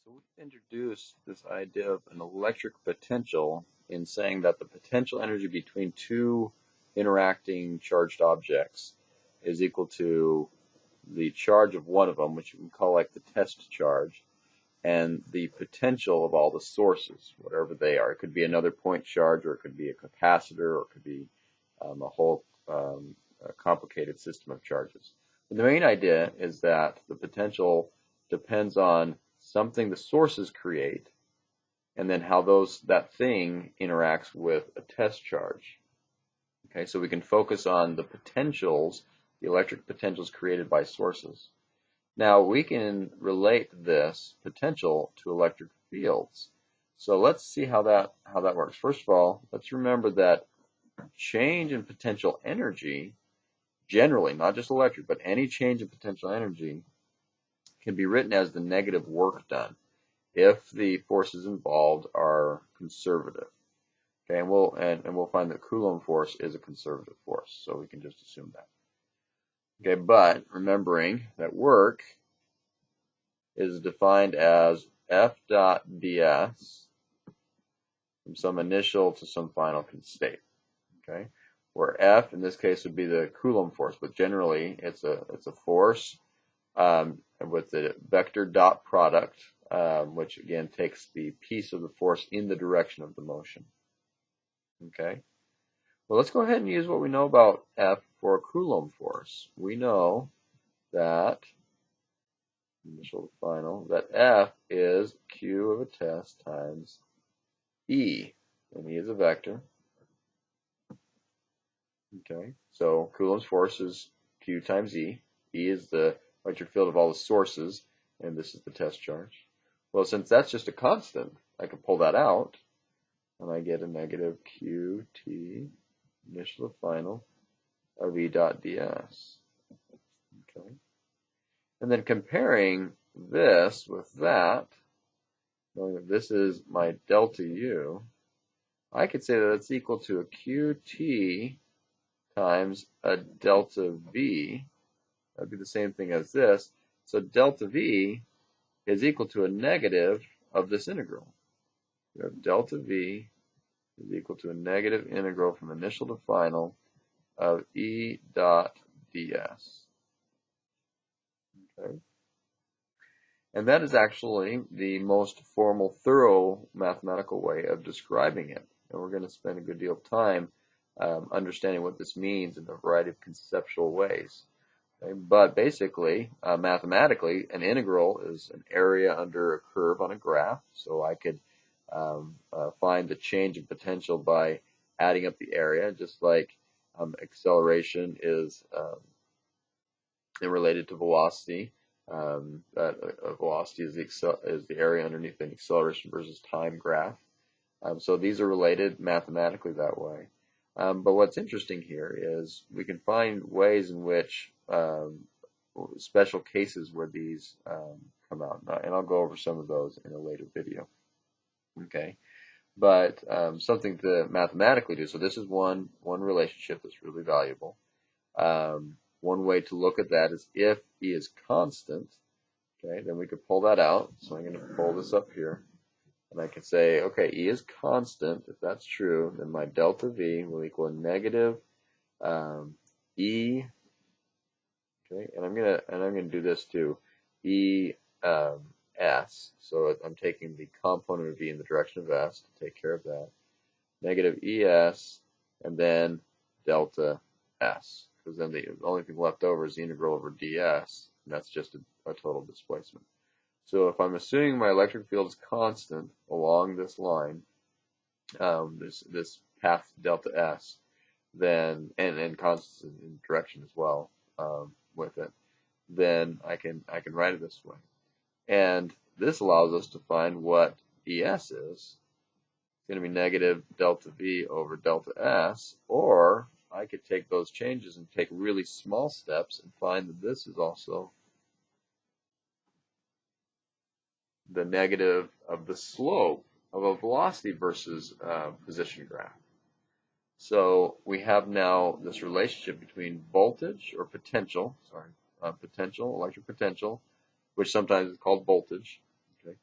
So we introduced this idea of an electric potential in saying that the potential energy between two interacting charged objects is equal to the charge of one of them, which you can call like the test charge, and the potential of all the sources, whatever they are. It could be another point charge, or it could be a capacitor, or it could be a whole a complicated system of charges. But the main idea is that the potential depends on something the sources create, and then how that thing interacts with a test charge. Okay, so we can focus on the potentials, the electric potentials created by sources. Now we can relate this potential to electric fields. So let's see how that works. First of all, let's remember that change in potential energy, generally, not just electric, but any change in potential energy can be written as the negative work done if the forces involved are conservative. Okay, and we'll find that Coulomb force is a conservative force, so we can just assume that. Okay, but remembering that work is defined as F dot ds from some initial to some final state. Okay, where F in this case would be the Coulomb force, but generally it's a force with the vector dot product, which again takes the piece of the force in the direction of the motion. Okay. Well, let's go ahead and use what we know about F for a Coulomb force. We know that initial to final, that F is Q of a test times E, and E is a vector. Okay, so Coulomb's force is Q times E. E is the electric field of all the sources, and this is the test charge. Well, since that's just a constant, I can pull that out, and I get a negative QT, initial to final, of E dot ds. Okay. And then comparing this with that, knowing that this is my delta U, I could say that it's equal to a QT times a delta V. That would be the same thing as this. So delta V is equal to a negative of this integral. We have delta V is equal to a negative integral from initial to final of E dot ds. Okay. And that is actually the most formal, thorough mathematical way of describing it. And we're going to spend a good deal of time understanding what this means in a variety of conceptual ways. Okay? But basically, mathematically, an integral is an area under a curve on a graph. So I could find the change in potential by adding up the area, just like acceleration is related to velocity. Velocity is the area underneath an acceleration versus time graph. So these are related mathematically that way. But what's interesting here is we can find ways in which special cases where these come out, and I'll go over some of those in a later video. Okay, but something to mathematically do. So this is one relationship that's really valuable. One way to look at that is if E is constant, okay, then we could pull that out. So I'm going to pull this up here. And I can say, okay, E is constant. If that's true, then my delta V will equal negative E. Okay, and I'm gonna do this too. E S. So I'm taking the component of V in the direction of S to take care of that. Negative ES, and then delta S. Because then the only thing left over is the integral over ds, and that's just a total displacement. So if I'm assuming my electric field is constant along this line, this path delta S, then and constant in direction as well with it, then I can write it this way. And this allows us to find what ES is. It's going to be negative delta V over delta S, or I could take those changes and take really small steps and find that this is also the negative of the slope of a velocity versus position graph. So we have now this relationship between voltage or potential, electric potential, which sometimes is called voltage, okay,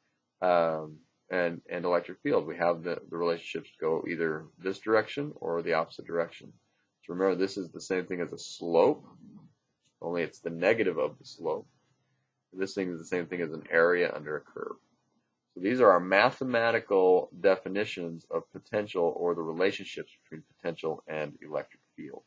and electric field. We have the relationships go either this direction or the opposite direction. So remember, this is the same thing as a slope, only it's the negative of the slope. This thing is the same thing as an area under a curve. So these are our mathematical definitions of potential, or the relationships between potential and electric field.